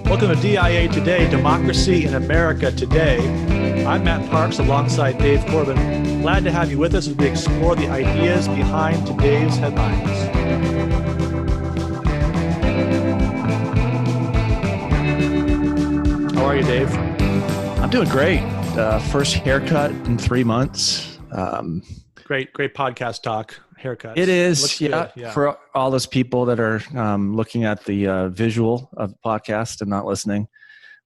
Welcome to DIA Today, Democracy in America Today. I'm Matt Parks alongside Dave Corbin. Glad to have you with us as we explore the ideas behind today's headlines. How are you, Dave? I'm doing great. First haircut in 3 months. Great podcast talk. Haircuts. It is, Looks yeah, good. Yeah. for all those people that are looking at the visual of the podcast and not listening.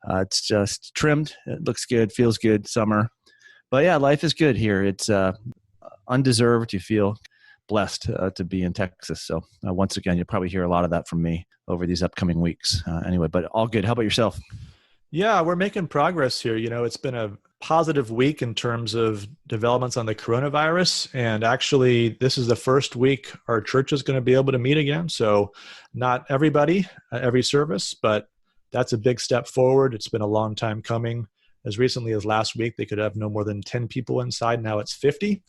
It's just trimmed. It looks good, feels good, summer. But yeah, life is good here. It's undeserved. You feel blessed to be in Texas. So once again, you'll probably hear a lot of that from me over these upcoming weeks. Anyway, but all good. How about yourself? Yeah, we're making progress here. You know, it's been a positive week in terms of developments on the coronavirus. And actually, this is the first week our church is going to be able to meet again. So not everybody, every service, but that's a big step forward. It's been a long time coming. As recently as last week, they could have no more than 10 people inside. Now it's 50.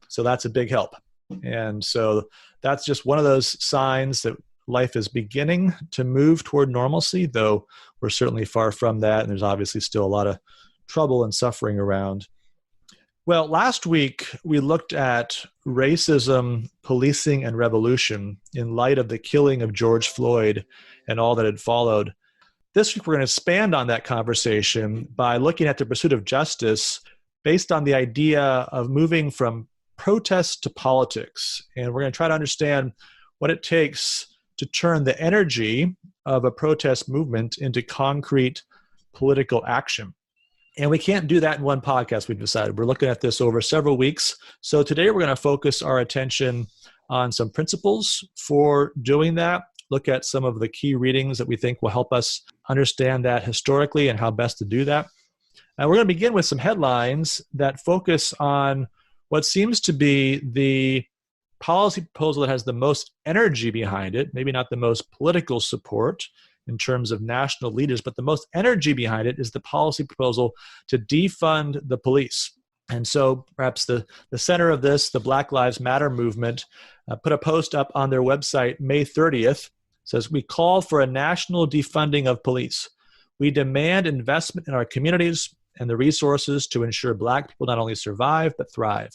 So that's a big help. And so that's just one of those signs that life is beginning to move toward normalcy, though we're certainly far from that. And there's obviously still a lot of trouble and suffering around. Well, last week we looked at racism, policing, and revolution in light of the killing of George Floyd and all that had followed. This week we're going to expand on that conversation by looking at the pursuit of justice based on the idea of moving from protest to politics. And we're going to try to understand what it takes to turn the energy of a protest movement into concrete political action. And we can't do that in one podcast, we've decided. We're looking at this over several weeks. So today we're going to focus our attention on some principles for doing that, look at some of the key readings that we think will help us understand that historically and how best to do that. And we're going to begin with some headlines that focus on what seems to be the policy proposal that has the most energy behind it, maybe not the most political support in terms of national leaders, but the most energy behind it is the policy proposal to defund the police. And so perhaps the center of this, the Black Lives Matter movement, put a post up on their website May 30th, says, "We call for a national defunding of police. We demand investment in our communities and the resources to ensure Black people not only survive, but thrive.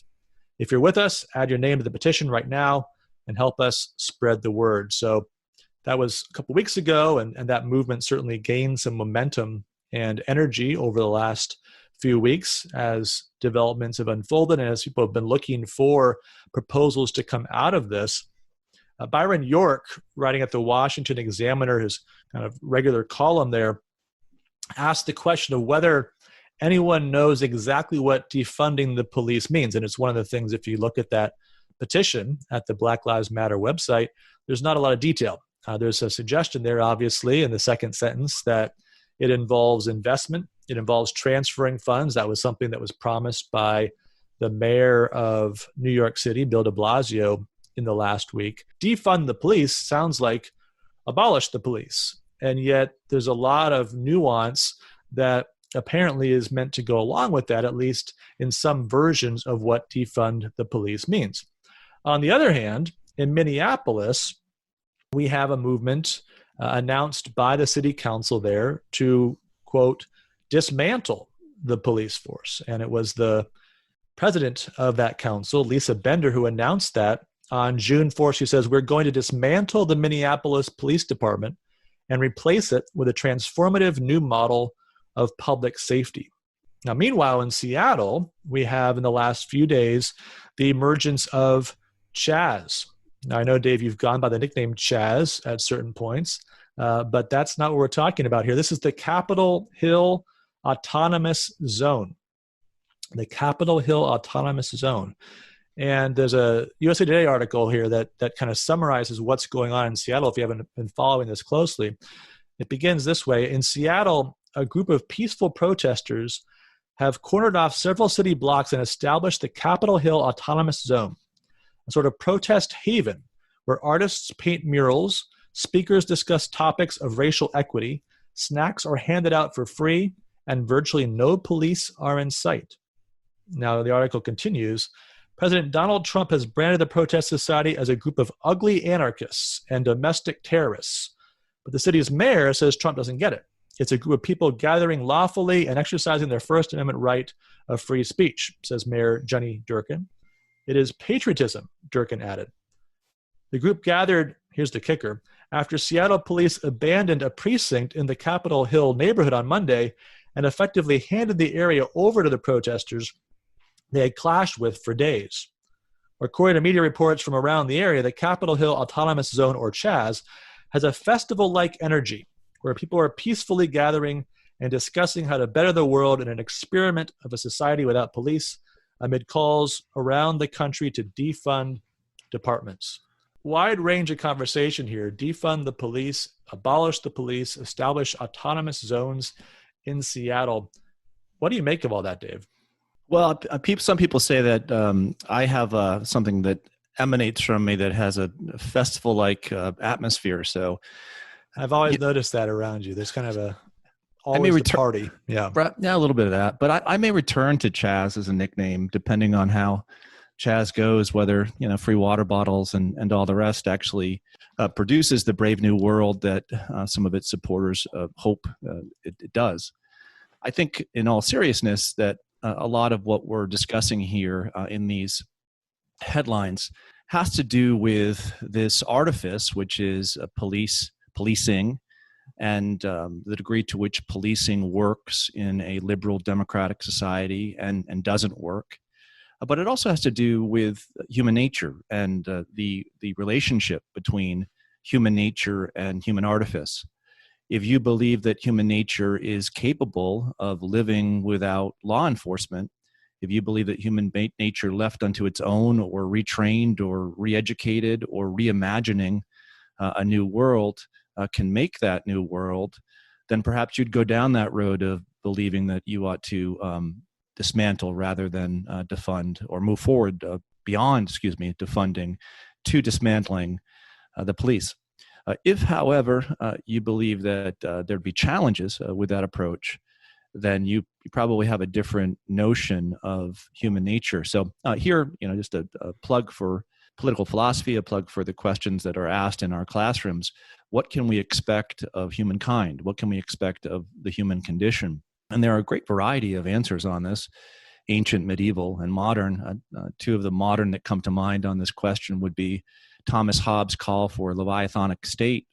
If you're with us, add your name to the petition right now and help us spread the word." So that was a couple weeks ago, and that movement certainly gained some momentum and energy over the last few weeks as developments have unfolded and as people have been looking for proposals to come out of this. Byron York, writing at the Washington Examiner, his kind of regular column there, asked the question of whether anyone knows exactly what defunding the police means. And it's one of the things, if you look at that petition at the Black Lives Matter website, there's not a lot of detail. There's a suggestion there, obviously, in the second sentence that it involves investment. It involves transferring funds. That was something that was promised by the mayor of New York City, Bill de Blasio, in the last week. Defund the police sounds like abolish the police. And yet there's a lot of nuance that apparently is meant to go along with that, at least in some versions of what defund the police means. On the other hand, in Minneapolis, we have a movement announced by the city council there to, quote, dismantle the police force. And it was the president of that council, Lisa Bender, who announced that on June 4th. She says, "We're going to dismantle the Minneapolis Police Department and replace it with a transformative new model of public safety." Now, meanwhile, in Seattle, we have in the last few days the emergence of CHAZ. Now, I know, Dave, you've gone by the nickname CHAZ at certain points, but that's not what we're talking about here. This is the Capitol Hill Autonomous Zone. The Capitol Hill Autonomous Zone. And there's a USA Today article here that kind of summarizes what's going on in Seattle if you haven't been following this closely. It begins this way. In Seattle, a group of peaceful protesters have cornered off several city blocks and established the Capitol Hill Autonomous Zone, a sort of protest haven where artists paint murals, speakers discuss topics of racial equity, snacks are handed out for free, and virtually no police are in sight. Now, the article continues, President Donald Trump has branded the protest society as a group of ugly anarchists and domestic terrorists. But the city's mayor says Trump doesn't get it. It's a group of people gathering lawfully and exercising their First Amendment right of free speech, says Mayor Jenny Durkin. It is patriotism, Durkin added. The group gathered, here's the kicker, after Seattle police abandoned a precinct in the Capitol Hill neighborhood on Monday and effectively handed the area over to the protesters they had clashed with for days. According to media reports from around the area, the Capitol Hill Autonomous Zone, or CHAZ, has a festival-like energy where people are peacefully gathering and discussing how to better the world in an experiment of a society without police amid calls around the country to defund departments. Wide range of conversation here. Defund the police, abolish the police, establish autonomous zones in Seattle. What do you make of all that, Dave? Well, some people say that I have something that emanates from me that has a festival-like atmosphere. So I've always noticed that around you. There's kind of always a party. Yeah, a little bit of that. But I may return to CHAZ as a nickname, depending on how CHAZ goes, whether free water bottles and all the rest actually produces the brave new world that some of its supporters hope it does. I think, in all seriousness, that a lot of what we're discussing here in these headlines has to do with this artifice, which is policing, and the degree to which policing works in a liberal democratic society and doesn't work. But it also has to do with human nature and the relationship between human nature and human artifice. If you believe that human nature is capable of living without law enforcement, if you believe that human nature left unto its own or retrained or re-educated or reimagining a new world can make that new world, then perhaps you'd go down that road of believing that you ought to dismantle rather than defund, or move forward beyond, defunding to dismantling the police. If, however, you believe that there'd be challenges with that approach, then you probably have a different notion of human nature. So here, just a plug for political philosophy, a plug for the questions that are asked in our classrooms. What can we expect of humankind? What can we expect of the human condition? And there are a great variety of answers on this, ancient, medieval, and modern. Two of the modern that come to mind on this question would be Thomas Hobbes' call for a leviathanic state,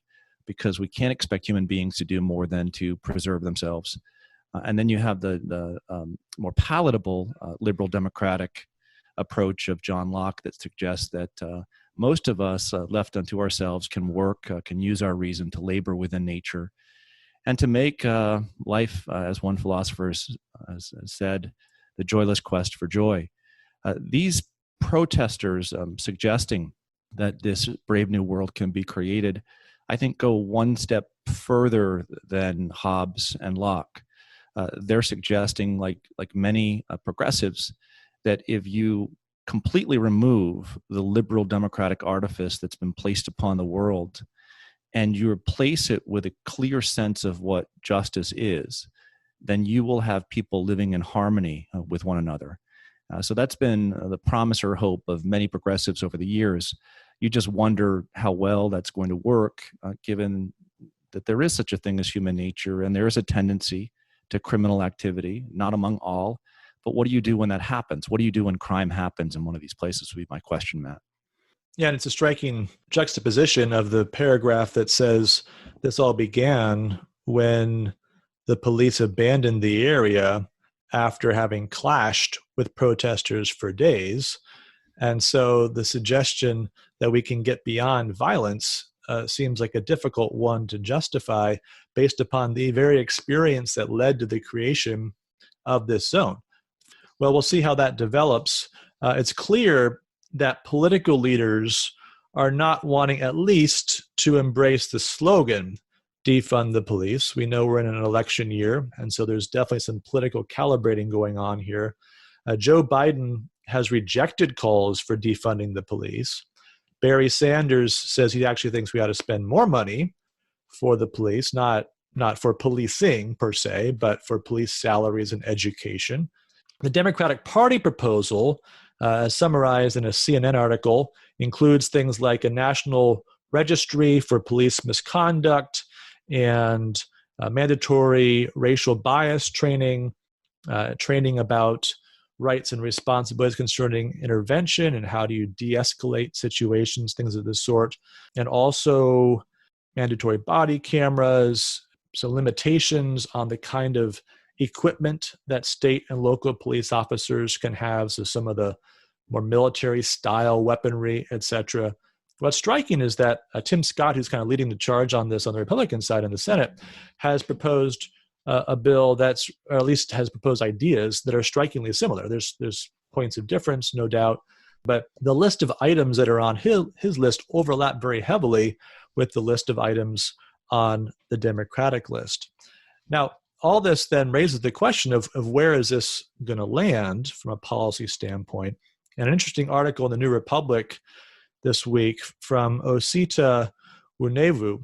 because we can't expect human beings to do more than to preserve themselves. And then you have the more palatable liberal democratic approach of John Locke that suggests that most of us left unto ourselves can work, can use our reason to labor within nature, and to make life, as one philosopher has said, the joyless quest for joy. These protesters suggesting that this brave new world can be created, I think, go one step further than Hobbes and Locke. They're suggesting, like many progressives, that if you completely remove the liberal democratic artifice that's been placed upon the world, and you replace it with a clear sense of what justice is, then you will have people living in harmony with one another. So that's been the promise or hope of many progressives over the years. You just wonder how well that's going to work, given that there is such a thing as human nature, and there is a tendency to criminal activity, not among all. But what do you do when that happens? What do you do when crime happens in one of these places would be my question, Matt. Yeah, and it's a striking juxtaposition of the paragraph that says this all began when the police abandoned the area after having clashed with protesters for days. And so the suggestion that we can get beyond violence seems like a difficult one to justify based upon the very experience that led to the creation of this zone. Well, we'll see how that develops. It's clear that political leaders are not wanting at least to embrace the slogan, defund the police. We know we're in an election year, and so there's definitely some political calibrating going on here. Joe Biden has rejected calls for defunding the police. Barry Sanders says he actually thinks we ought to spend more money for the police, not for policing per se, but for police salaries and education. The Democratic Party proposal, as summarized in a CNN article, includes things like a national registry for police misconduct and mandatory racial bias training, training about rights and responsibilities concerning intervention and how do you de-escalate situations, things of this sort, and also mandatory body cameras, so limitations on the kind of equipment that state and local police officers can have, so some of the more military style weaponry, etc. What's striking is that Tim Scott, who's kind of leading the charge on this on the Republican side in the Senate, has proposed a bill that's, or at least has proposed ideas that are strikingly similar. There's points of difference, no doubt, but the list of items that are on his list overlap very heavily with the list of items on the Democratic list. Now, all this then raises the question of where is this going to land from a policy standpoint? And an interesting article in the New Republic this week from Osita Nwanevu,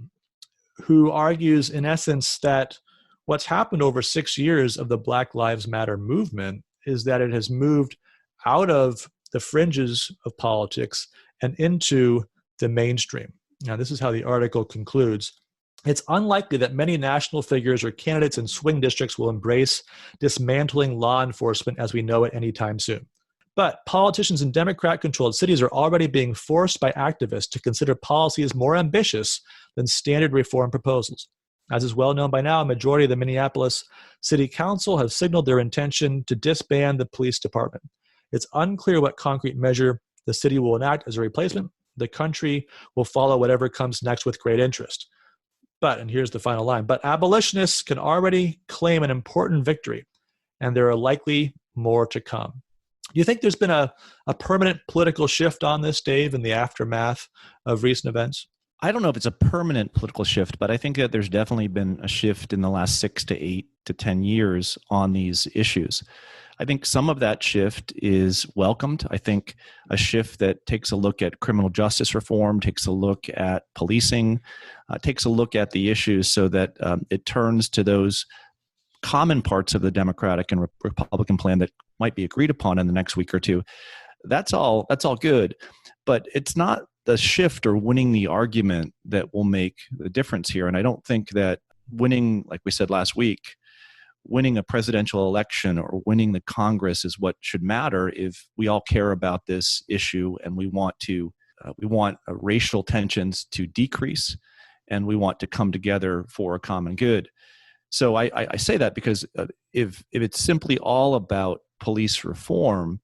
who argues in essence that what's happened over 6 years of the Black Lives Matter movement is that it has moved out of the fringes of politics and into the mainstream. Now, this is how the article concludes. It's unlikely that many national figures or candidates in swing districts will embrace dismantling law enforcement as we know it anytime soon. But politicians in Democrat-controlled cities are already being forced by activists to consider policies more ambitious than standard reform proposals. As is well known by now, a majority of the Minneapolis City Council have signaled their intention to disband the police department. It's unclear what concrete measure the city will enact as a replacement. The country will follow whatever comes next with great interest. But, and here's the final line, but abolitionists can already claim an important victory, and there are likely more to come. Do you think there's been a permanent political shift on this, Dave, in the aftermath of recent events? I don't know if it's a permanent political shift, but I think that there's definitely been a shift in the last 6 to 8 to 10 years on these issues. I think some of that shift is welcomed. I think a shift that takes a look at criminal justice reform, takes a look at policing, takes a look at the issues so that it turns to those common parts of the Democratic and Republican plan that might be agreed upon in the next week or two. That's all good, but it's not the shift or winning the argument that will make the difference here. And I don't think that winning, like we said last week, winning a presidential election or winning the Congress is what should matter if we all care about this issue and we want racial tensions to decrease and we want to come together for a common good. So I say that because if it's simply all about police reform,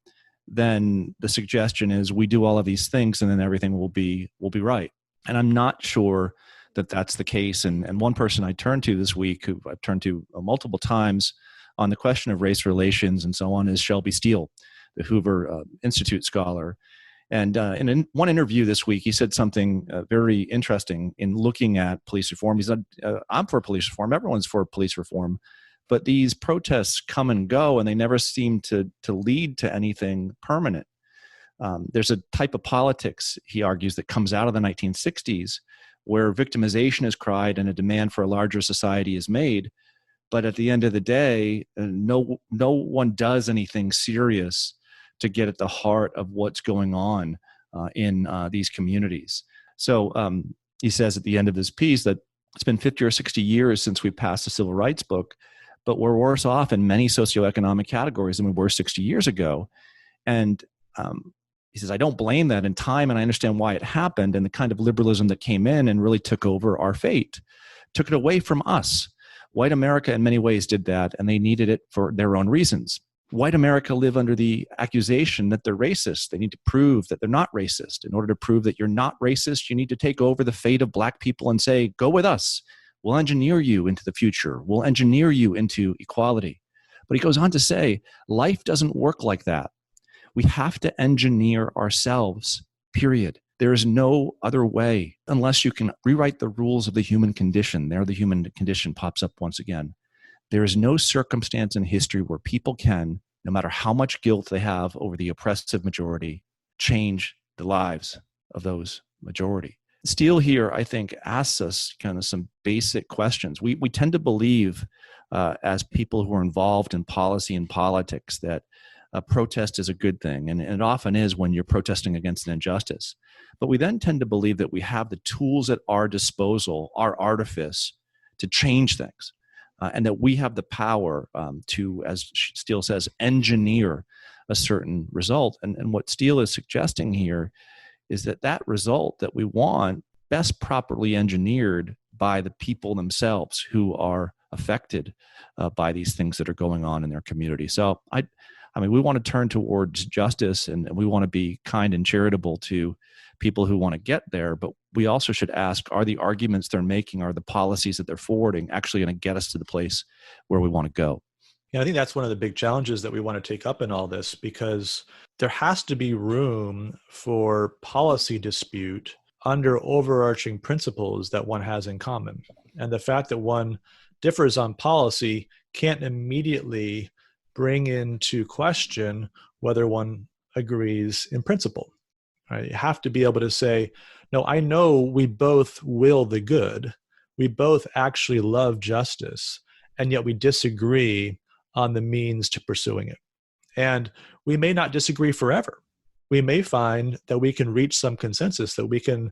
then the suggestion is we do all of these things and then everything will be right. And I'm not sure that that's the case. And one person I turned to this week, who I've turned to multiple times on the question of race relations and so on, is Shelby Steele, the Hoover Institute scholar. And in one interview this week, he said something very interesting in looking at police reform. He said, I'm for police reform. Everyone's for police reform. But these protests come and go, and they never seem to lead to anything permanent. There's a type of politics, he argues, that comes out of the 1960s, where victimization is cried and a demand for a larger society is made. But at the end of the day, no one does anything serious to get at the heart of what's going on in these communities. So he says at the end of this piece that it's been 50 or 60 years since we passed the Civil Rights Book, but we're worse off in many socioeconomic categories than we were 60 years ago. And he says, I don't blame that in time, and I understand why it happened, and the kind of liberalism that came in and really took over our fate, took it away from us. White America in many ways did that, and they needed it for their own reasons. White America live under the accusation that they're racist. They need to prove that they're not racist. In order to prove that you're not racist, you need to take over the fate of black people and say, go with us. We'll engineer you into the future. We'll engineer you into equality. But he goes on to say, life doesn't work like that. We have to engineer ourselves, period. There is no other way unless you can rewrite the rules of the human condition. There the human condition pops up once again. There is no circumstance in history where people can, no matter how much guilt they have over the oppressive majority, change the lives of those majority. Steele here, I think, asks us kind of some basic questions. We tend to believe, as people who are involved in policy and politics, that a protest is a good thing, and it often is when you're protesting against an injustice. But we then tend to believe that we have the tools at our disposal, our artifice, to change things, and that we have the power to, as Steele says, engineer a certain result. And what Steele is suggesting here is that result that we want best properly engineered by the people themselves who are affected by these things that are going on in their community. So I mean, we want to turn towards justice, and we want to be kind and charitable to people who want to get there, but we also should ask, are the arguments they're making, are the policies that they're forwarding actually going to get us to the place where we want to go? Yeah, I think that's one of the big challenges that we want to take up in all this, because there has to be room for policy dispute under overarching principles that one has in common. And the fact that one differs on policy can't immediately bring into question whether one agrees in principle. Right? You have to be able to say, no, I know we both will the good. We both actually love justice, and yet we disagree on the means to pursuing it. And we may not disagree forever. We may find that we can reach some consensus, that we can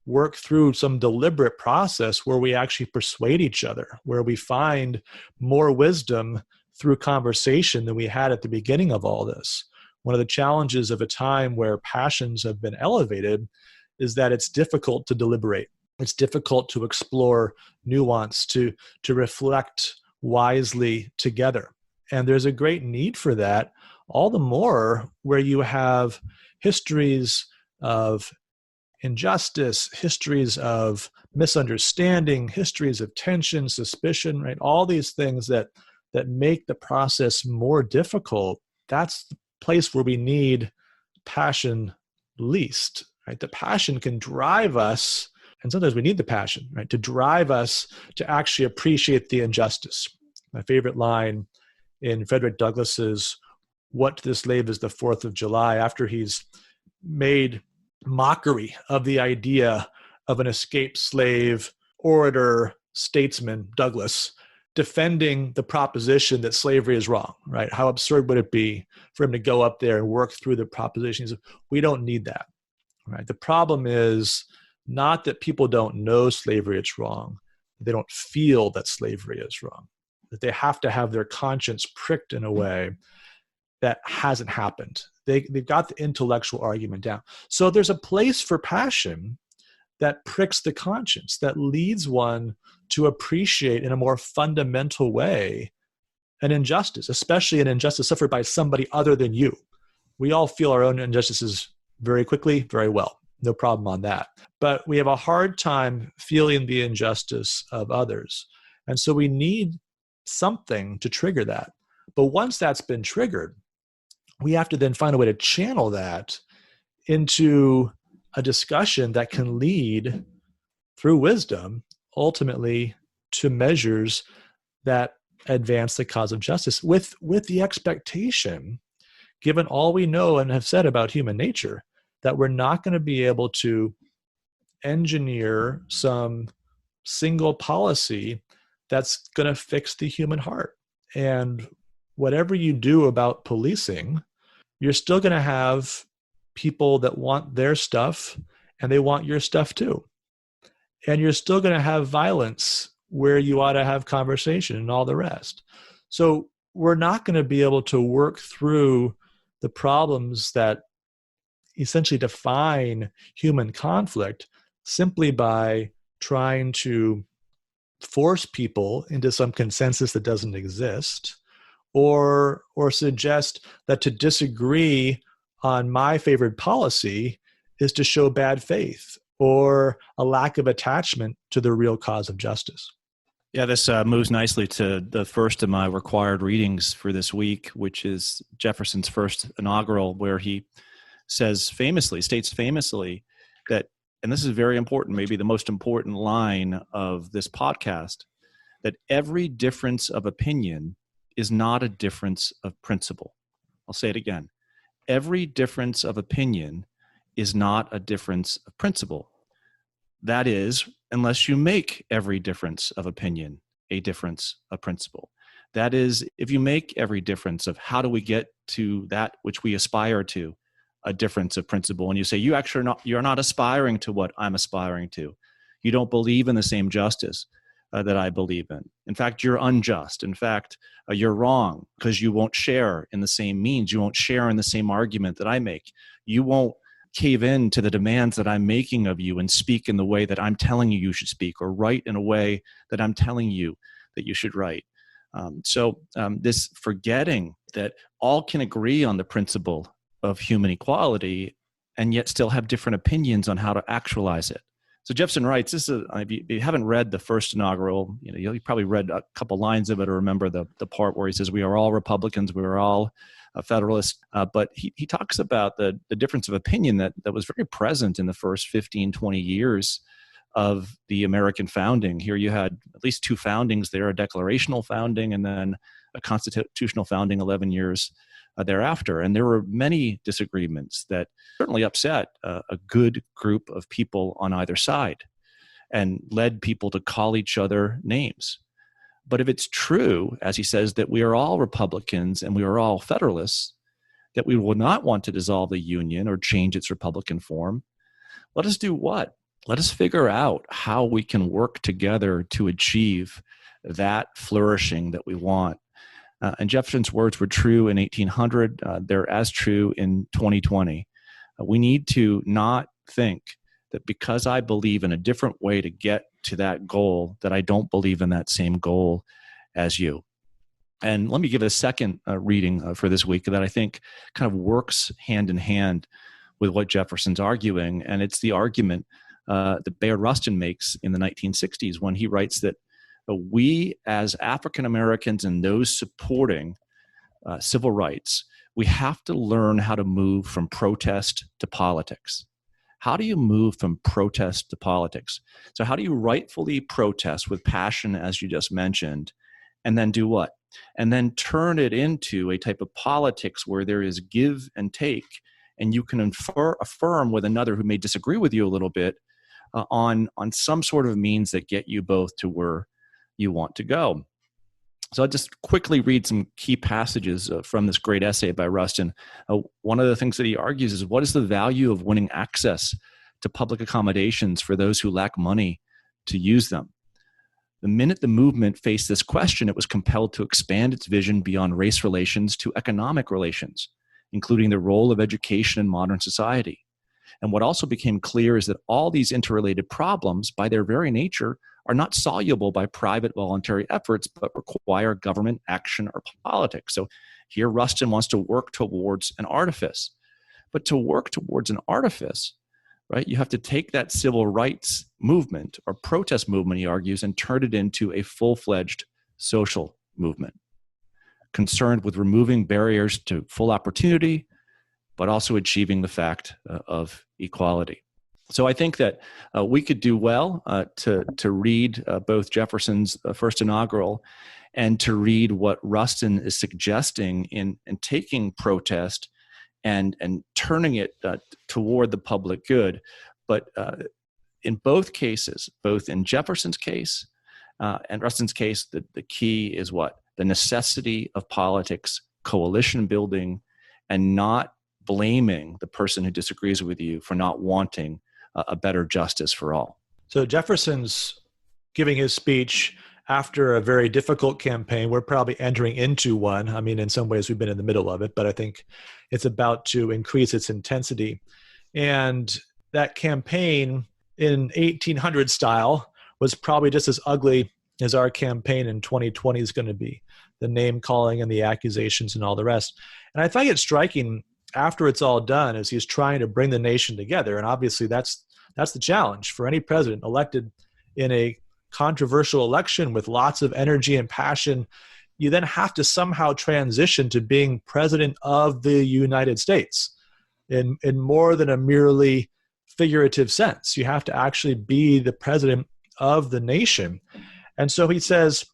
work through some deliberate process where we actually persuade each other, where we find more wisdom through conversation than we had at the beginning of all this. One of the challenges of a time where passions have been elevated is that it's difficult to deliberate. It's difficult to explore nuance, to reflect wisely together. And there's a great need for that, all the more where you have histories of injustice, histories of misunderstanding, histories of tension, suspicion, right? All these things that make the process more difficult. That's the place where we need passion least, right? The passion can drive us, and sometimes we need the passion, right, to drive us to actually appreciate the injustice. My favorite line in Frederick Douglass's "What to the Slave is the 4th of July," after he's made mockery of the idea of an escaped slave orator, statesman, Douglass, defending the proposition that slavery is wrong, right? How absurd would it be for him to go up there and work through the propositions? We don't need that, right? The problem is not that people don't know slavery is wrong. They don't feel that slavery is wrong, that they have to have their conscience pricked in a way that hasn't happened. They've got the intellectual argument down. So there's a place for passion that pricks the conscience, that leads one to appreciate in a more fundamental way an injustice, especially an injustice suffered by somebody other than you. We all feel our own injustices very quickly, very well. No problem on that. But we have a hard time feeling the injustice of others. And so we need something to trigger that. But once that's been triggered, we have to then find a way to channel that into a discussion that can lead through wisdom ultimately to measures that advance the cause of justice with the expectation, given all we know and have said about human nature, that we're not going to be able to engineer some single policy that's going to fix the human heart. And whatever you do about policing, you're still going to have people that want their stuff, and they want your stuff too. And you're still going to have violence where you ought to have conversation and all the rest. So we're not going to be able to work through the problems that essentially define human conflict simply by trying to force people into some consensus that doesn't exist, or suggest that to disagree on my favorite policy is to show bad faith or a lack of attachment to the real cause of justice. Yeah, this moves nicely to the first of my required readings for this week, which is Jefferson's first inaugural, where he states famously that, and this is very important, maybe the most important line of this podcast, that every difference of opinion is not a difference of principle. I'll say it again. Every difference of opinion is not a difference of principle. That is, unless you make every difference of opinion a difference of principle. That is, if you make every difference of how do we get to that which we aspire to a difference of principle, and you say you're not aspiring to what I'm aspiring to. You don't believe in the same justice. that I believe in. In fact, you're unjust. In fact, you're wrong because you won't share in the same means. You won't share in the same argument that I make. You won't cave in to the demands that I'm making of you and speak in the way that I'm telling you should speak, or write in a way that I'm telling you that you should write. So this forgetting that all can agree on the principle of human equality and yet still have different opinions on how to actualize it. So Jefferson writes, if you haven't read the first inaugural, you probably read a couple lines of it or remember the part where he says, we are all Republicans, we are all Federalists. But he talks about the difference of opinion that was very present in the first 15, 20 years of the American founding. Here you had at least two foundings there, a declarational founding and then a constitutional founding 11 years thereafter. And there were many disagreements that certainly upset a good group of people on either side and led people to call each other names. But if it's true, as he says, that we are all Republicans and we are all Federalists, that we will not want to dissolve the Union or change its Republican form, let us do what? Let us figure out how we can work together to achieve that flourishing that we want. And Jefferson's words were true in 1800. They're as true in 2020. We need to not think that because I believe in a different way to get to that goal, that I don't believe in that same goal as you. And let me give a second reading for this week that I think kind of works hand in hand with what Jefferson's arguing. And it's the argument that Bayard Rustin makes in the 1960s when he writes that we as African Americans and those supporting civil rights, we have to learn how to move from protest to politics. How do you move from protest to politics? So how do you rightfully protest with passion, as you just mentioned, and then do what? And then turn it into a type of politics where there is give and take, and you can affirm with another who may disagree with you a little bit on some sort of means that get you both to where you want to go. So I'll just quickly read some key passages from this great essay by Rustin. One of the things that he argues is, what is the value of winning access to public accommodations for those who lack money to use them? The minute the movement faced this question, it was compelled to expand its vision beyond race relations to economic relations, including the role of education in modern society. And what also became clear is that all these interrelated problems, by their very nature, are not soluble by private voluntary efforts, but require government action or politics. So here Rustin wants to work towards an artifice. But to work towards an artifice, right, you have to take that civil rights movement or protest movement, he argues, and turn it into a full-fledged social movement, concerned with removing barriers to full opportunity, but also achieving the fact of equality. So I think that we could do well to read both Jefferson's first inaugural and to read what Rustin is suggesting in taking protest and turning it toward the public good. But in both cases, both in Jefferson's case and Rustin's case, the key is what? The necessity of politics, coalition building, and not blaming the person who disagrees with you for not wanting a better justice for all. So Jefferson's giving his speech after a very difficult campaign. We're probably entering into one. I mean, in some ways we've been in the middle of it, but I think it's about to increase its intensity. And that campaign in 1800 style was probably just as ugly as our campaign in 2020 is going to be. The name calling and the accusations and all the rest. And I find it striking after it's all done as he's trying to bring the nation together. And obviously that's the challenge for any president elected in a controversial election with lots of energy and passion. You then have to somehow transition to being president of the United States in more than a merely figurative sense. You have to actually be the president of the nation. And so he says,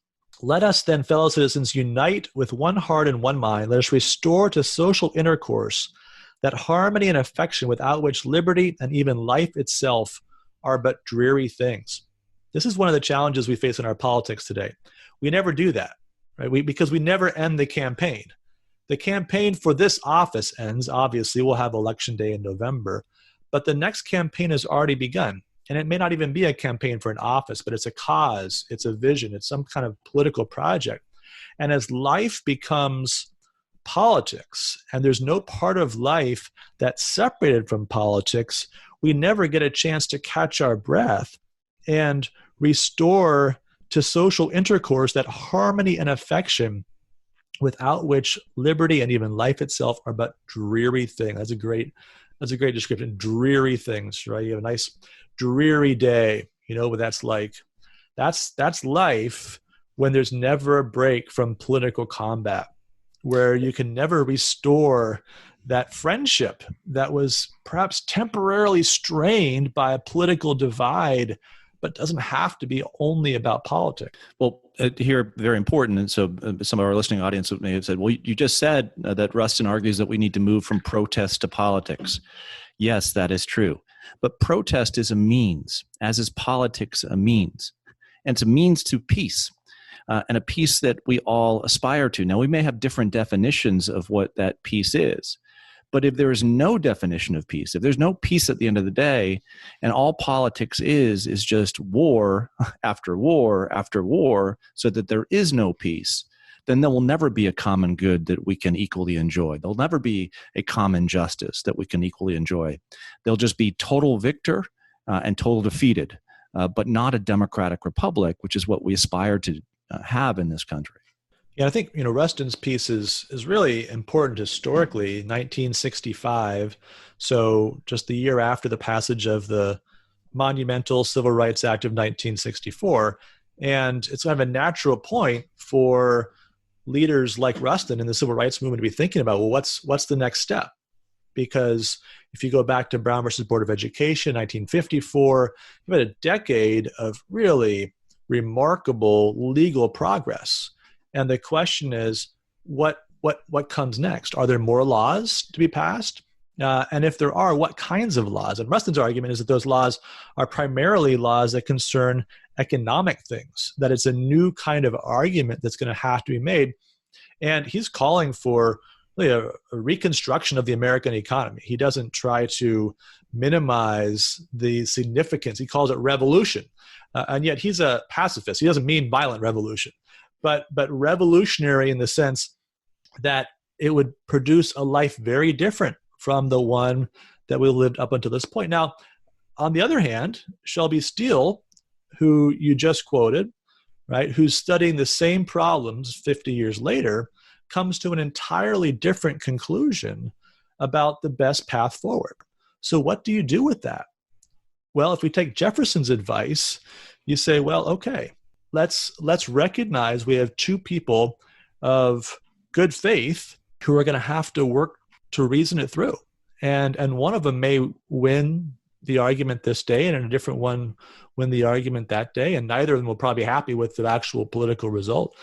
let us then, fellow citizens, unite with one heart and one mind. Let us restore to social intercourse that harmony and affection without which liberty and even life itself are but dreary things. This is one of the challenges we face in our politics today. We never do that, right? Because we never end the campaign. The campaign for this office ends. Obviously, we'll have election day in November, but the next campaign has already begun. And it may not even be a campaign for an office, but it's a cause, it's a vision, it's some kind of political project. And as life becomes politics, and there's no part of life that's separated from politics, we never get a chance to catch our breath and restore to social intercourse that harmony and affection without which liberty and even life itself are but dreary things. That's a great description. Dreary things, right? You have a nice dreary day, what that's like. That's life when there's never a break from political combat, where you can never restore that friendship that was perhaps temporarily strained by a political divide, but doesn't have to be only about politics. Well, here, very important. And so some of our listening audience may have said, well, you just said that Rustin argues that we need to move from protest to politics. Yes, that is true. But protest is a means, as is politics a means. And it's a means to peace, and a peace that we all aspire to. Now, we may have different definitions of what that peace is. But if there is no definition of peace, if there's no peace at the end of the day, and all politics is just war after war after war, so that there is no peace, then there will never be a common good that we can equally enjoy. There'll never be a common justice that we can equally enjoy. There'll just be total victor and total defeated, but not a democratic republic, which is what we aspire to have in this country. Yeah, I think, Rustin's piece is really important historically, 1965. So just the year after the passage of the monumental Civil Rights Act of 1964. And it's kind of a natural point for leaders like Rustin in the civil rights movement to be thinking about, well, what's the next step? Because if you go back to Brown versus Board of Education, 1954, you've had a decade of really remarkable legal progress. And the question is, what comes next? Are there more laws to be passed? And if there are, what kinds of laws? And Rustin's argument is that those laws are primarily laws that concern economic things, that it's a new kind of argument that's going to have to be made. And he's calling for really a reconstruction of the American economy. He doesn't try to minimize the significance. He calls it revolution. And yet he's a pacifist. He doesn't mean violent revolution. But revolutionary in the sense that it would produce a life very different from the one that we lived up until this point. Now, on the other hand, Shelby Steele, who you just quoted, right, who's studying the same problems 50 years later, comes to an entirely different conclusion about the best path forward. So what do you do with that? Well, if we take Jefferson's advice, you say, well, okay, let's recognize we have two people of good faith who are going to have to work to reason it through. And one of them may win the argument this day and a different one win the argument that day. And neither of them will probably be happy with the actual political result.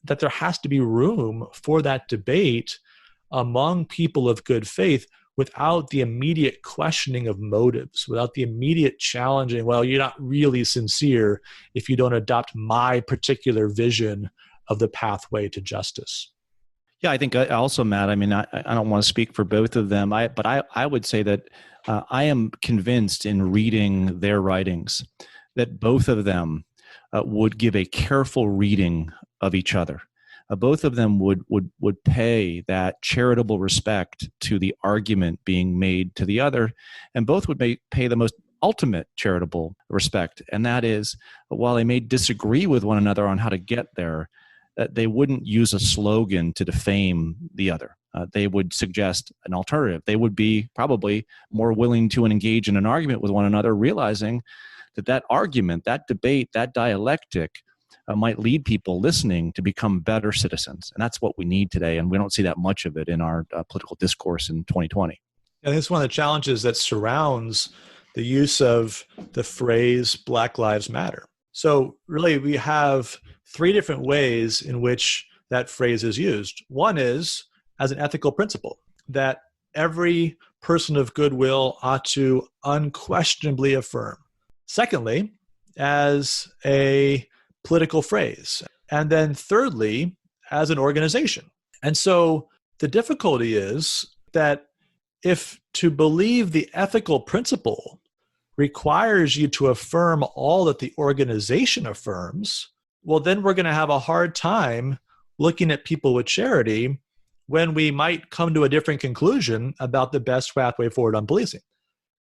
That there has to be room for that debate among people of good faith without the immediate questioning of motives, without the immediate challenging, well, you're not really sincere if you don't adopt my particular vision of the pathway to justice. Yeah, I think also, Matt, I mean, I don't want to speak for both of them, but I would say that I am convinced in reading their writings that both of them would give a careful reading of each other. Both of them would pay that charitable respect to the argument being made to the other, and both would pay the most ultimate charitable respect, and that is, while they may disagree with one another on how to get there, they wouldn't use a slogan to defame the other. They would suggest an alternative. They would be probably more willing to engage in an argument with one another, realizing that argument, that debate, that dialectic might lead people listening to become better citizens. And that's what we need today. And we don't see that much of it in our political discourse in 2020. And it's one of the challenges that surrounds the use of the phrase Black Lives Matter. So really, we have three different ways in which that phrase is used. One is as an ethical principle, that every person of goodwill ought to unquestionably affirm. Secondly, as a political phrase. And then thirdly, as an organization. And so the difficulty is that if to believe the ethical principle requires you to affirm all that the organization affirms, well, then we're going to have a hard time looking at people with charity when we might come to a different conclusion about the best pathway forward on policing.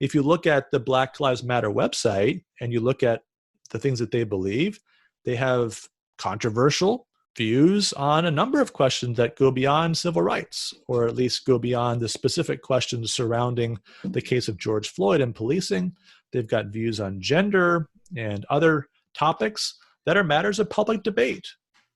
If you look at the Black Lives Matter website and you look at the things that they believe, they have controversial views on a number of questions that go beyond civil rights, or at least go beyond the specific questions surrounding the case of George Floyd and policing. They've got views on gender and other topics that are matters of public debate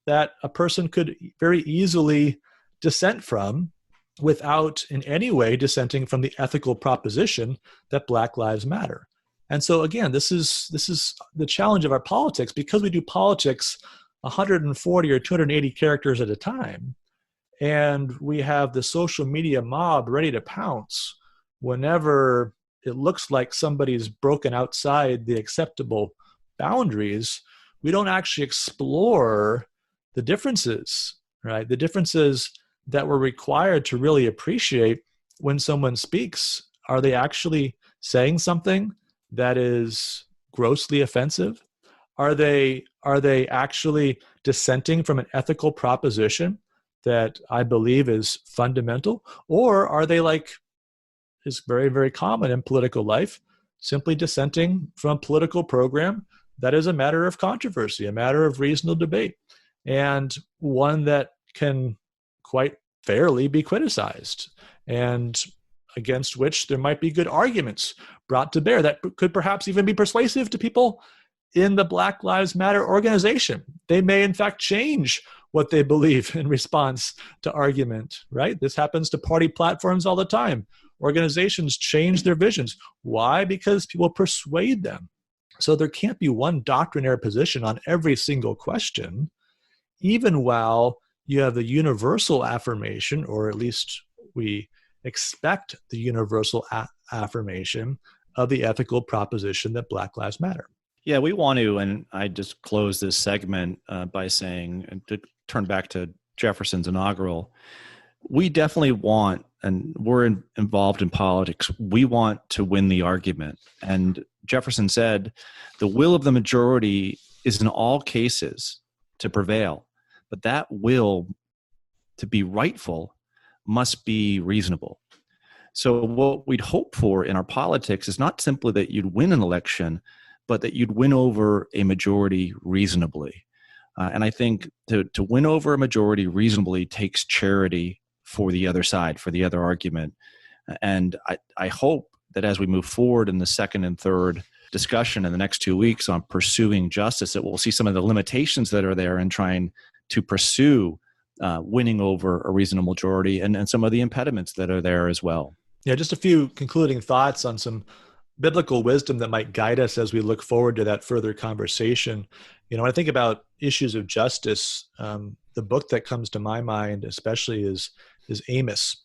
that a person could very easily dissent from without in any way dissenting from the ethical proposition that Black Lives Matter. And so again, this is the challenge of our politics, because we do politics 140 or 280 characters at a time, and we have the social media mob ready to pounce whenever it looks like somebody's broken outside the acceptable boundaries. We don't actually explore the differences, right? The differences that we're required to really appreciate when someone speaks. Are they actually saying something that is grossly offensive? Are they actually dissenting from an ethical proposition that I believe is fundamental? Or are they, like is very, very common in political life, simply dissenting from a political program that is a matter of controversy, a matter of reasonable debate, and one that can quite fairly be criticized, and against which there might be good arguments brought to bear that could perhaps even be persuasive to people in the Black Lives Matter organization. They may in fact change what they believe in response to argument, right? This happens to party platforms all the time. Organizations change their visions. Why? Because people persuade them. So there can't be one doctrinaire position on every single question, even while you have the universal affirmation, or at least we expect the universal affirmation of the ethical proposition that Black Lives Matter. Yeah, we want to, and I just close this segment by saying, and to turn back to Jefferson's Inaugural, we definitely want, and we're involved in politics, we want to win the argument. And Jefferson said, the will of the majority is in all cases to prevail, but that will to be rightful must be reasonable. So what we'd hope for in our politics is not simply that you'd win an election, but that you'd win over a majority reasonably. And I think to win over a majority reasonably takes charity for the other side, for the other argument. And I hope that as we move forward in the second and third discussion in the next 2 weeks on pursuing justice, that we'll see some of the limitations that are there in trying to pursue winning over a reasonable majority, and some of the impediments that are there as well. Yeah, just a few concluding thoughts on some biblical wisdom that might guide us as we look forward to that further conversation. You know, when I think about issues of justice, the book that comes to my mind especially is Amos.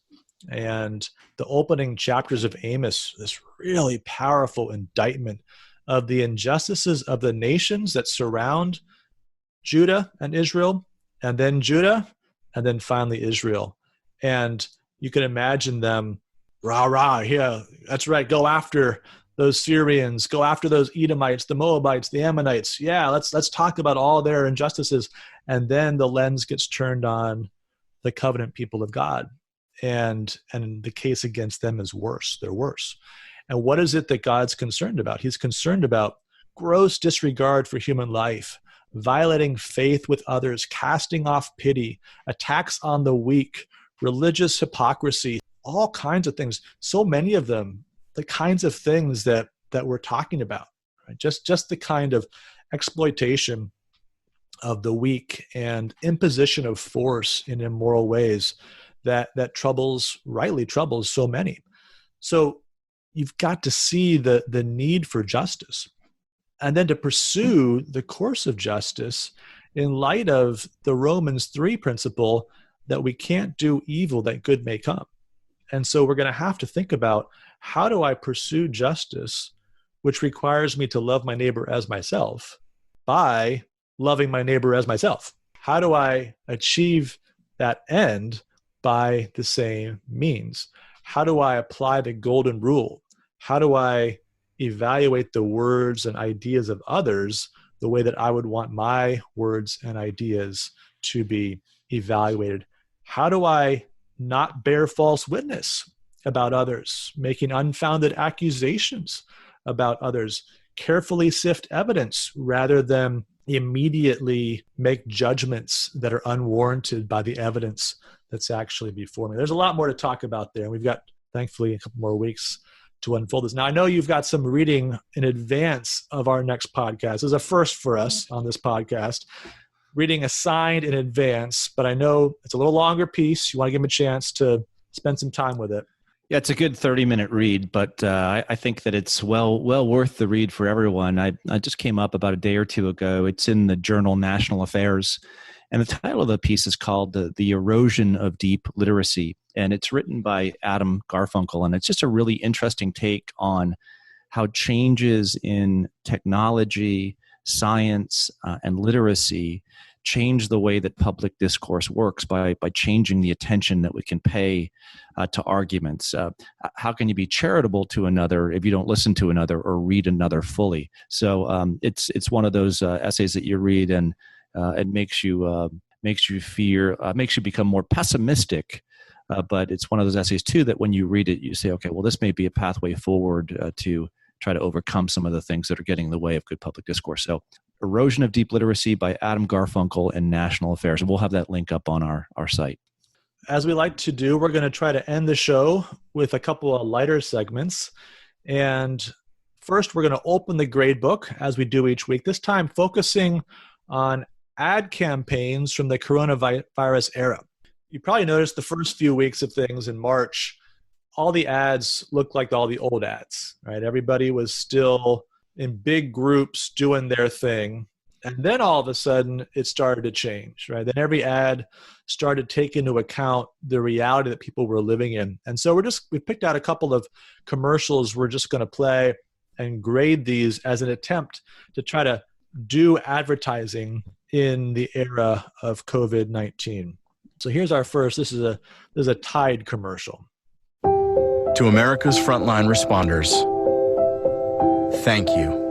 And the opening chapters of Amos, this really powerful indictment of the injustices of the nations that surround Judah and Israel, and then Judah, and then finally Israel. And you can imagine them, rah, rah, yeah, that's right, go after those Syrians, go after those Edomites, the Moabites, the Ammonites. Yeah, let's talk about all their injustices. And then the lens gets turned on the covenant people of God. And the case against them is worse. They're worse. And what is it that God's concerned about? He's concerned about gross disregard for human life, violating faith with others, casting off pity, attacks on the weak, religious hypocrisy, all kinds of things. So many of them, the kinds of things that we're talking about, right? Just the kind of exploitation of the weak and imposition of force in immoral ways that rightly troubles so many. So you've got to see the need for justice, and then to pursue the course of justice in light of the Romans 3 principle that we can't do evil that good may come. And so we're going to have to think about, how do I pursue justice, which requires me to love my neighbor as myself, by loving my neighbor as myself? How do I achieve that end by the same means? How do I apply the golden rule? How do I evaluate the words and ideas of others the way that I would want my words and ideas to be evaluated? How do I not bear false witness about others, making unfounded accusations about others, carefully sift evidence rather than immediately make judgments that are unwarranted by the evidence that's actually before me? There's a lot more to talk about there. And we've got, thankfully, a couple more weeks to unfold this. Now, I know you've got some reading in advance of our next podcast. This is a first for us on this podcast, reading assigned in advance, but I know it's a little longer piece. You want to give them a chance to spend some time with it. Yeah, it's a good 30-minute read, but I think that it's well worth the read for everyone. I just came up about a day or two ago. It's in the journal National Affairs, and the title of the piece is called The Erosion of Deep Literacy, and it's written by Adam Garfinkle, and it's just a really interesting take on how changes in technology, science, and literacy change the way that public discourse works by changing the attention that we can pay to arguments. How can you be charitable to another if you don't listen to another or read another fully? So it's one of those essays that you read and it makes you become more pessimistic. But it's one of those essays too that when you read it, you say, okay, well, this may be a pathway forward to try to overcome some of the things that are getting in the way of good public discourse. So Erosion of Deep Literacy by Adam Garfinkle and National Affairs. And we'll have that link up on our site. As we like to do, we're going to try to end the show with a couple of lighter segments. And first, we're going to open the grade book as we do each week, this time focusing on ad campaigns from the coronavirus era. You probably noticed the first few weeks of things in March, all the ads looked like all the old ads, right? Everybody was still in big groups doing their thing. And then all of a sudden it started to change, right? Then every ad started to take into account the reality that people were living in. And so we picked out a couple of commercials we're just going to play and grade these as an attempt to try to do advertising in the era of COVID-19. So here's our first. This is a Tide commercial. To America's frontline responders, thank you.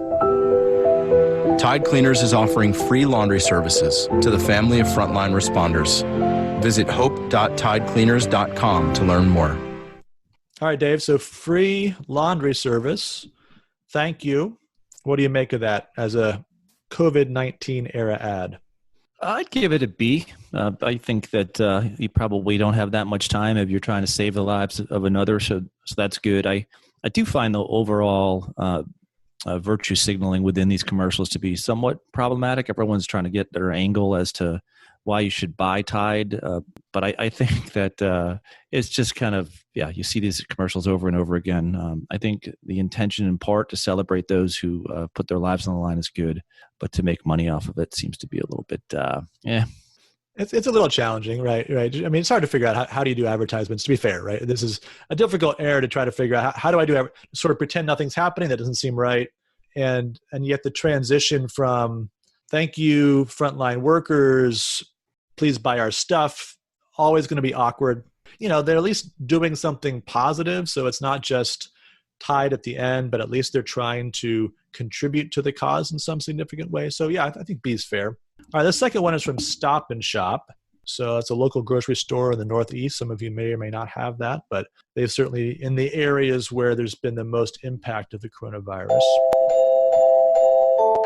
Tide Cleaners is offering free laundry services to the family of frontline responders. Visit hope.tidecleaners.com to learn more. All right, Dave. So free laundry service. Thank you. What do you make of that as a COVID-19 era ad? I'd give it a B. I think that you probably don't have that much time if you're trying to save the lives of another, so that's good. I do find the overall virtue signaling within these commercials to be somewhat problematic. Everyone's trying to get their angle as to why you should buy Tide, but I think that it's just kind of, you see these commercials over and over again. I think the intention in part to celebrate those who put their lives on the line is good, but to make money off of it seems to be a little bit, It's a little challenging, right? I mean, it's hard to figure out how do you do advertisements, to be fair, right? This is a difficult era to try to figure out how do I do sort of pretend nothing's happening. That doesn't seem right. And yet the transition from thank you, frontline workers, please buy our stuff, always going to be awkward. You know, they're at least doing something positive. So it's not just Tide at the end, but at least they're trying to contribute to the cause in some significant way. So yeah, I think B is fair. All right, the second one is from Stop and Shop. So it's a local grocery store in the Northeast. Some of you may or may not have that, but they've certainly in the areas where there's been the most impact of the coronavirus.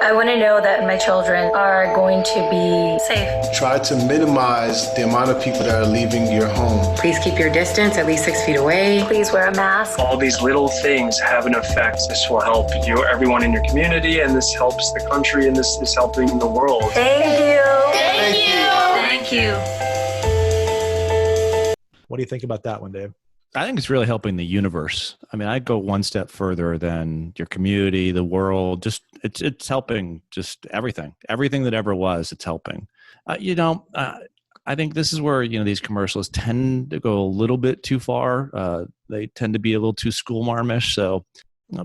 I want to know that my children are going to be safe. Try to minimize the amount of people that are leaving your home. Please keep your distance at least 6 feet away. Please wear a mask. All these little things have an effect. This will help you, everyone in your community, and this helps the country, and this is helping the world. Thank you. Thank you. Thank you. What do you think about that one, Dave? I think it's really helping the universe. I mean, I'd go one step further than your community, the world. Just it's helping just everything that ever was. It's helping. I think this is where these commercials tend to go a little bit too far. They tend to be a little too school marmish. So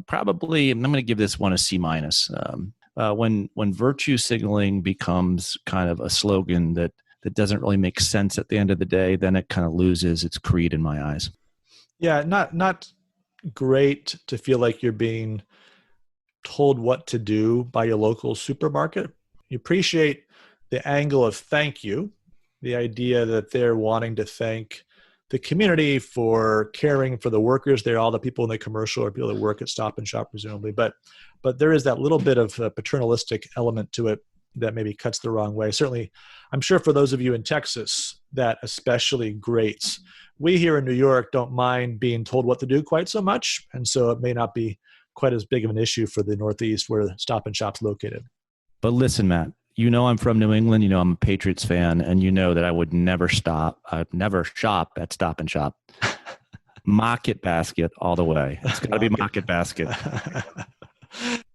probably I'm going to give this one a C-. When virtue signaling becomes kind of a slogan that doesn't really make sense at the end of the day, then it kind of loses its creed in my eyes. Yeah, not great to feel like you're being told what to do by your local supermarket. You appreciate the angle of thank you, the idea that they're wanting to thank the community for caring for the workers there, all the people in the commercial or people that work at Stop and Shop, presumably. But there is that little bit of a paternalistic element to it that maybe cuts the wrong way. Certainly, I'm sure for those of you in Texas, that especially grates. We here in New York don't mind being told what to do quite so much, and so it may not be quite as big of an issue for the Northeast where Stop and Shop's located. But listen, Matt, you know I'm from New England. You know I'm a Patriots fan, and you know that I would never shop at Stop and Shop. Market basket all the way. It's got to be market basket.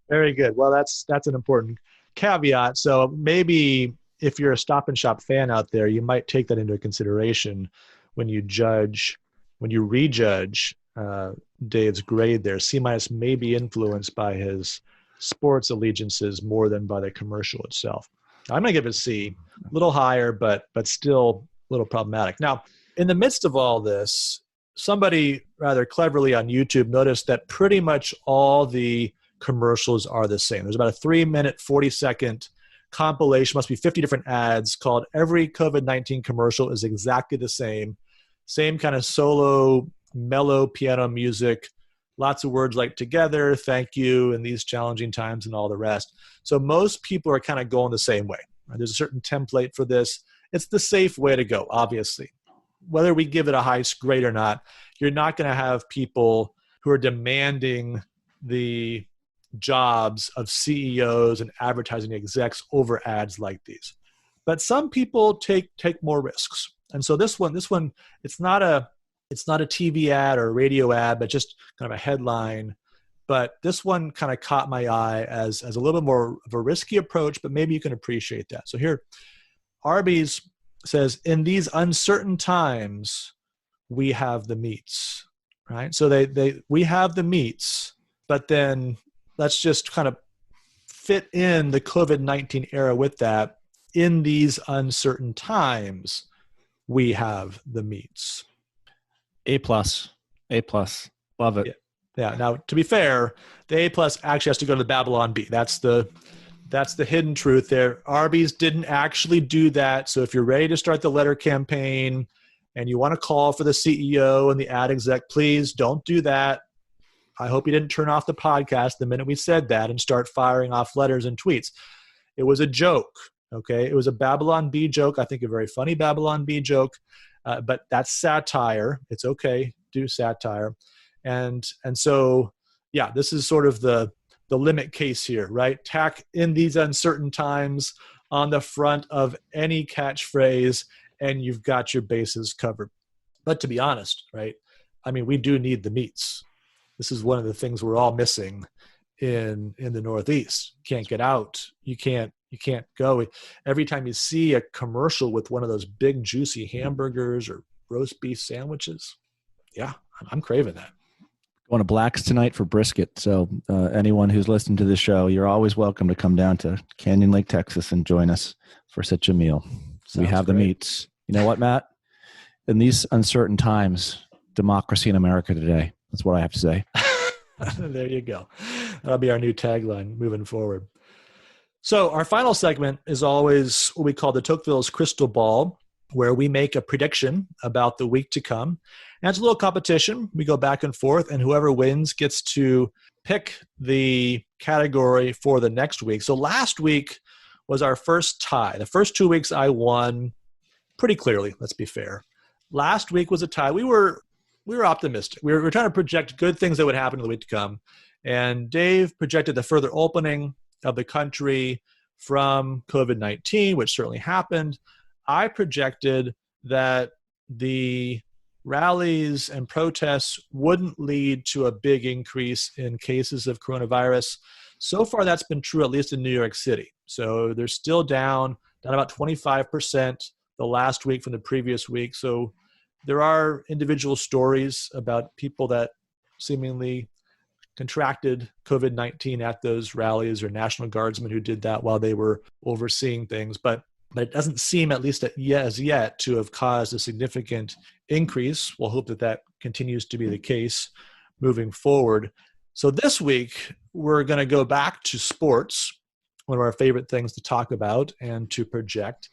Very good. Well, that's an important caveat. So maybe if you're a Stop and Shop fan out there, you might take that into consideration when you rejudge Dave's grade there. C- may be influenced by his sports allegiances more than by the commercial itself. I'm going to give it a C, a little higher, but still a little problematic. Now, in the midst of all this, somebody rather cleverly on YouTube noticed that pretty much all the commercials are the same. There's about a 3-minute, 40-second compilation, must be 50 different ads, called Every COVID-19 Commercial is Exactly the Same. Same kind of solo, mellow piano music, lots of words like together, thank you, in these challenging times, and all the rest. So most people are kind of going the same way. Right? There's a certain template for this. It's the safe way to go, obviously. Whether we give it a high grade or not, you're not going to have people who are demanding the jobs of CEOs and advertising execs over ads like these. But some people take more risks. And so this one, it's not a TV ad or a radio ad, but just kind of a headline. But this one kind of caught my eye as a little bit more of a risky approach, but maybe you can appreciate that. So here, Arby's says, in these uncertain times, we have the meats, right? So we have the meats, but then let's just kind of fit in the COVID-19 era with that. In these uncertain times, we have the meats. A+. Love it. Yeah. Now, to be fair, the A+ actually has to go to the Babylon Bee. That's the hidden truth there. Arby's didn't actually do that. So if you're ready to start the letter campaign and you want to call for the CEO and the ad exec, please don't do that. I hope you didn't turn off the podcast the minute we said that and start firing off letters and tweets. It was a joke. Okay. It was a Babylon Bee joke. I think a very funny Babylon Bee joke. But that's satire. It's okay, do satire. And so, yeah, this is sort of the limit case here, right? Tack in these uncertain times on the front of any catchphrase, and you've got your bases covered. But to be honest, right, I mean, we do need the meats. This is one of the things we're all missing in the Northeast. You can't get out. You can't go. Every time you see a commercial with one of those big juicy hamburgers or roast beef sandwiches, yeah, I'm craving that. Going to Black's tonight for brisket. So anyone who's listening to this show, you're always welcome to come down to Canyon Lake, Texas and join us for such a meal. We have the meats. You know what, Matt? In these uncertain times, democracy in America today. That's what I have to say. There you go. That'll be our new tagline moving forward. So our final segment is always what we call the Tocqueville's crystal ball, where we make a prediction about the week to come. And it's a little competition. We go back and forth, and whoever wins gets to pick the category for the next week. So last week was our first tie. The first 2 weeks I won pretty clearly, let's be fair. Last week was a tie. We were optimistic. We were trying to project good things that would happen in the week to come. And Dave projected the further opening of the country from COVID-19, which certainly happened. I projected that the rallies and protests wouldn't lead to a big increase in cases of coronavirus. So far, that's been true, at least in New York City. So they're still down about 25% the last week from the previous week. So there are individual stories about people that seemingly contracted COVID-19 at those rallies, or National Guardsmen who did that while they were overseeing things. But it doesn't seem, at least as yet, to have caused a significant increase. We'll hope that continues to be the case moving forward. So this week, we're going to go back to sports, one of our favorite things to talk about and to project.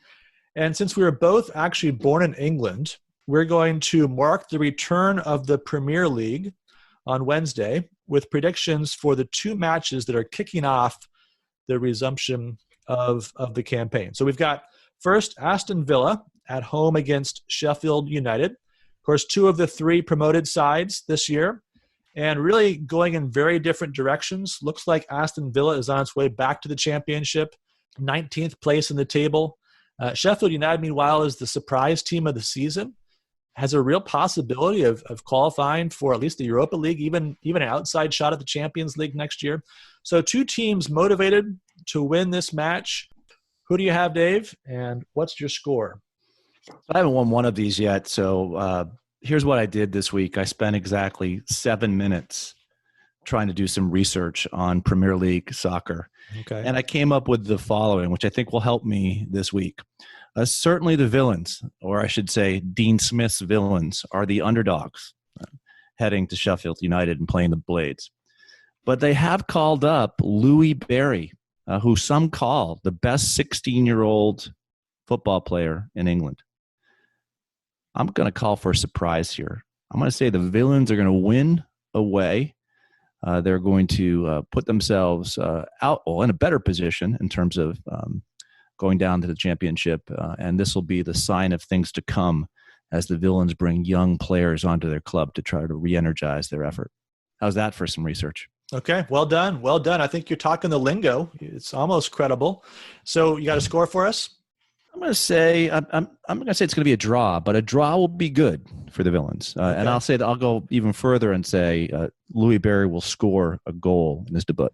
And since we were both actually born in England, we're going to mark the return of the Premier League on Wednesday with predictions for the two matches that are kicking off the resumption of the campaign. So we've got first Aston Villa at home against Sheffield United. Of course, two of the three promoted sides this year, and really going in very different directions. Looks like Aston Villa is on its way back to the championship, 19th place in the table. Sheffield United, meanwhile, is the surprise team of the season, has a real possibility of qualifying for at least the Europa League, even an outside shot at the Champions League next year. So two teams motivated to win this match. Who do you have, Dave? And what's your score? I haven't won one of these yet, so here's what I did this week. I spent exactly 7 minutes trying to do some research on Premier League soccer. Okay. And I came up with the following, which I think will help me this week. Certainly the villains, or I should say Dean Smith's villains, are the underdogs heading to Sheffield United and playing the Blades. But they have called up Louis Barry, who some call the best 16-year-old football player in England. I'm going to call for a surprise here. I'm going to say the villains are going to win away. They're going to put themselves out in a better position in terms of going down to the championship, and this will be the sign of things to come as the villains bring young players onto their club to try to re-energize their effort. How's that for some research? Okay, well done. Well done. I think you're talking the lingo. It's almost credible. So you got a score for us? I'm going to say I'm going to say it's going to be a draw, but a draw will be good for the villains. Okay. And I'll say that I'll go even further and say Louis Barry will score a goal in his debut.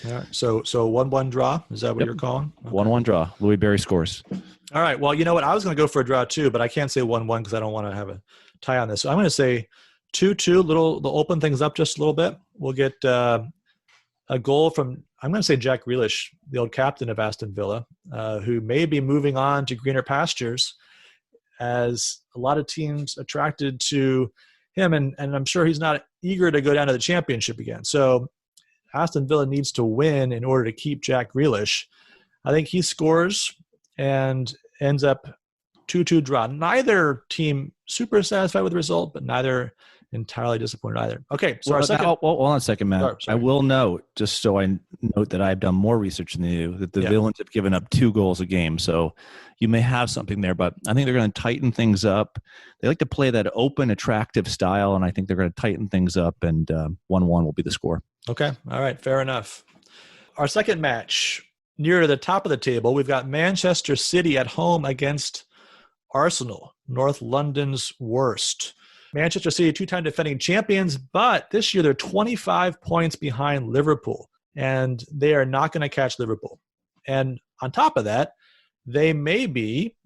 All right. So 1-1 draw. Is that what you're calling? Okay. 1-1 draw. Louis Barry scores. All right. Well, you know what? I was going to go for a draw too, but I can't say 1-1 because I don't want to have a tie on this. So I'm going to say 2-2. They'll open things up just a little bit. We'll get a goal from, I'm going to say Jack Grealish, the old captain of Aston Villa, who may be moving on to greener pastures as a lot of teams attracted to him. And I'm sure he's not eager to go down to the championship again. So Aston Villa needs to win in order to keep Jack Grealish. I think he scores and ends up 2-2 draw. Neither team super satisfied with the result, but neither entirely disappointed either. Okay, so our second. Hold on a second, Matt. Sorry. I will note, just so I note that I've done more research than you, that the villains have given up 2 goals a game. So you may have something there, but I think they're going to tighten things up. They like to play that open, attractive style, and I think they're going to tighten things up, and 1-1 will be the score. Okay, all right, fair enough. Our second match, near the top of the table, we've got Manchester City at home against Arsenal, North London's worst. Manchester City, 2-time defending champions, but this year they're 25 points behind Liverpool, and they are not going to catch Liverpool. And on top of that, they may be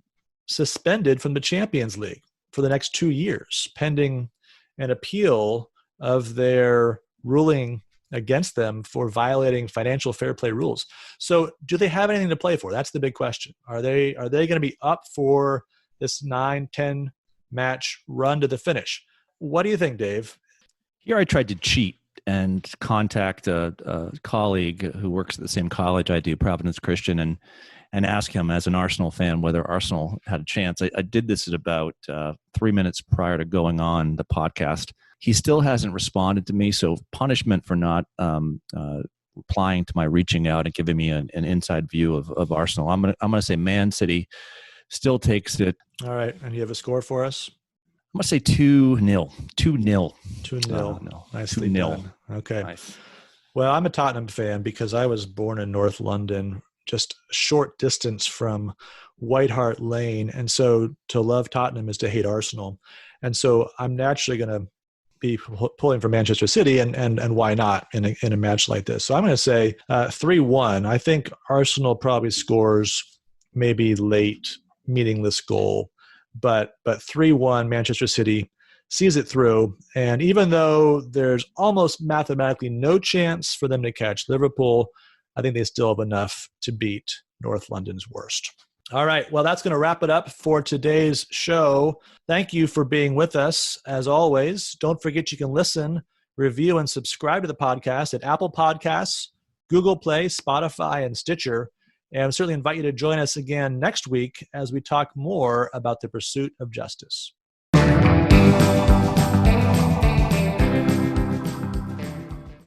suspended from the Champions League for the next 2 years, pending an appeal of their ruling against them for violating financial fair play rules. So do they have anything to play for? That's the big question. Are they going to be up for this 9-10 match run to the finish? What do you think, Dave? Here I tried to cheat and contact a colleague who works at the same college I do, Providence Christian, and ask him as an Arsenal fan whether Arsenal had a chance. I did this at about 3 minutes prior to going on the podcast. He still hasn't responded to me, so punishment for not replying to my reaching out and giving me an inside view of Arsenal. I'm gonna say Man City still takes it. All right, and you have a score for us? I'm gonna say 2-0. 2-0. 2-0. Nicely 2-0. done. Okay. Nice. Well, I'm a Tottenham fan because I was born in North London, just a short distance from White Hart Lane, and so to love Tottenham is to hate Arsenal, and so I'm naturally going to be pulling for Manchester City, and why not in a match like this? So I'm going to say 3-1. I think Arsenal probably scores maybe late, meaningless goal, but 3-1 Manchester City sees it through. And even though there's almost mathematically no chance for them to catch Liverpool, I think they still have enough to beat North London's worst. All right. Well, that's going to wrap it up for today's show. Thank you for being with us. As always, don't forget you can listen review, and subscribe to the podcast at Apple Podcasts, Google Play, Spotify, and Stitcher. And I certainly invite you to join us again next week as we talk more about the pursuit of justice.